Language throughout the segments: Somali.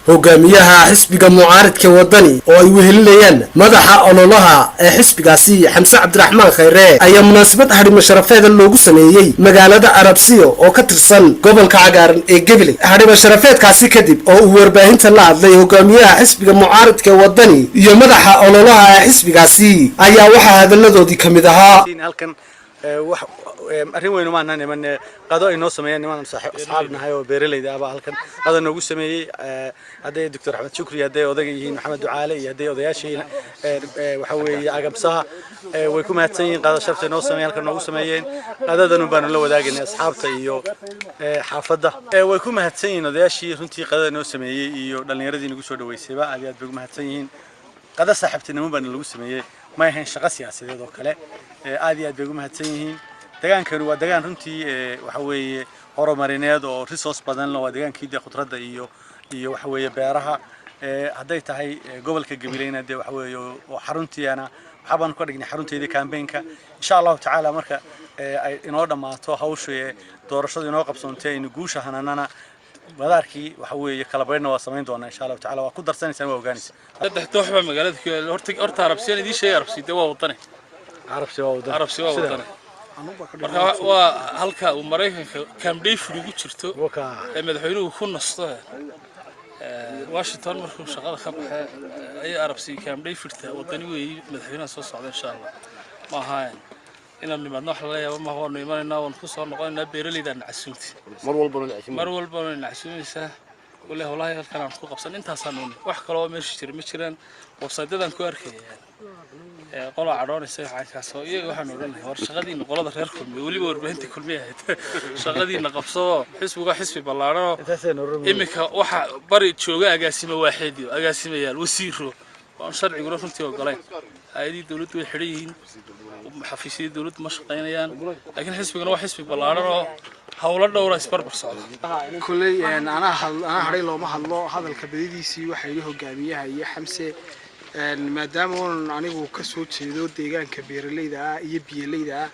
hogaamiyaha xisbiga mucaaradka wadani oo ay wehelinayaan madaxa ololaha ee xisbigaasi Xamse Cabdiraxmaan Khayre ayaa munaasabad harimo sharafeed loogu sameeyay magaalada Arabsiyo oo ka tirsan gobolka Cagaaran ee Gabiley. Harimo sharafeedkaasi kadib oo uu warbaahinta la hadlay hogaamiyaha xisbiga mucaaradka wadani iyo madaxa ololaha ee xisbigaasi ayaa waxa hadaladoodii kamid ahaa halkan wax arrin weyn uma ahan niman qado ay noo sameeyeen niman asxaabnahay oo beeraleyda ah halkan qado noogu sameeyay haday Dr. Axmed Shukri haday odaga yihiin Maxamed Ducaale iyo haday odayaashiina waxa weeye agabsaha way ku mahadsan yihiin qado sharafta noo sameeyay halkan noogu sameeyeen qadadan u baan la wadaagay asxaabta iyo xaafadda way ku mahadsan yihiin odayaashii runtii qadada noo sameeyay iyo dhalinyaradii nagu soo dhaweysayba aad bay ugu mahadsan yihiin qada saaxiibtinimo baan lagu sameeyay ma ahayn shaqo siyaasadeed oo kale aad bay ugu mahadsan yihiin deegaankan waa deegaan runtii waxa weeye horumarineed oo resource badan leh waa deegaankii khudradda iyo waxa weeye beeraha haday tahay gobolka Gabileyna waxa weeye oo xaruntiina waxa baan ku dhignay xarunteedii campaign-ka insha Allah taala marka ay inoo dhamaato hawsha doorashada inoo qabsoontay in guusha hananana wadaarkii waxa weeye kala baydhna waa sameyn doonaa insha Allah taala waa ku darsanaysan waa ogaanaysan saddex tooxba magaalada horta Arabsiyo idii sheegay Arabsiyo waa wadane Arabsiyo waa wadane marka waa halka uu Mareykanka Camp David ugu jirto ee madaxweynuhu ku nasto Washington markuu shaqada ka baxay ay Arabsiyo Camp David wadani weey madaxweynaha soo socda insha Allah ma ahaan inaan nimaadno wax la yaabo ma hoorno imanayna waan ku soo noqonaynaa beeraleydan casuumti mar walba casuumaysa wala hawlaha halkan aan ku qabsan intaasaan wax kale oo meesha jira ma jiraan website-yadan ku arkay qola cadoonaysa xaakaas oo iyaga waxaan oranay war shaqadiina qolada reer kulmiye waliba warbaahinta kulmiye ahayd shaqadiina qabso xisbiga xisbi ballaaran imika waxa bari jooga agaasimo waaxid iyo agaasimayaal wasiiro oo sharciga runtii ogolayn aydi dawladdu way xiriyiin xafiisyada dawladdu ma shaqeynayaan laakiin xisbigana waa xisbi ballaaran oo hawlo dhowr isbarbar socdo kulay ana haray looma hadlo hadalka badidiisii waxa ii hogaamiyaha iyo Xamse maadaama anigu ka soo jeedo deegaanka beeraleyda ah iyo biyeleyda ah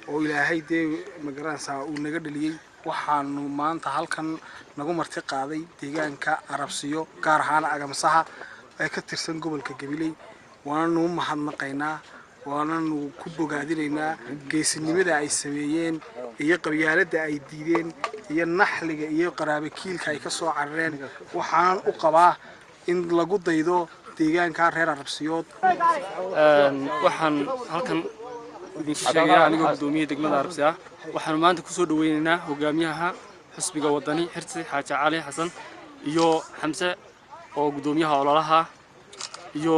oo Ilaahay magaranaysa uu naga dhaliyay waxaanu maanta halkan nagu marti qaaday deegaanka Arabsiyo gaar ahaan agamsaha ay ka tirsan gobolka Gabiley waanu mahadnaqaynaa waanu ku bogaadinaynaa geesinimada ay sameeyeen iyo qabyaaladda ay diideen iyo naxliga iyo qaraabakiilka ay ka soo carareen waxaan u qabaa in lagu daydo deegaanka reer Arabsiyood waxaan halkan idin sheegay aniga gudoomiyaha degmada Arabsiya waxaan maanta ku soo dhaweynaynaa hogaamiyaha xisbiga wadani Xirsi Xaaji Cali Xasan iyo Xamse oo gudoomiyaha ololaha iyo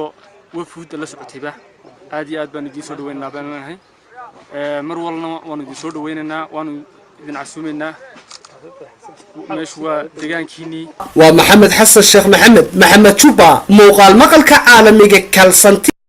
wafuud la socotayba aad iyo aad baan idin soo dhaweynaynaa baanahay mar walna waan idin soo dhaweynaynaa waan idin casuumaynaa مشوا دجانكيني ومحمد حسن الشيخ محمد جوبا موقع المقال كعالمي كالسنتي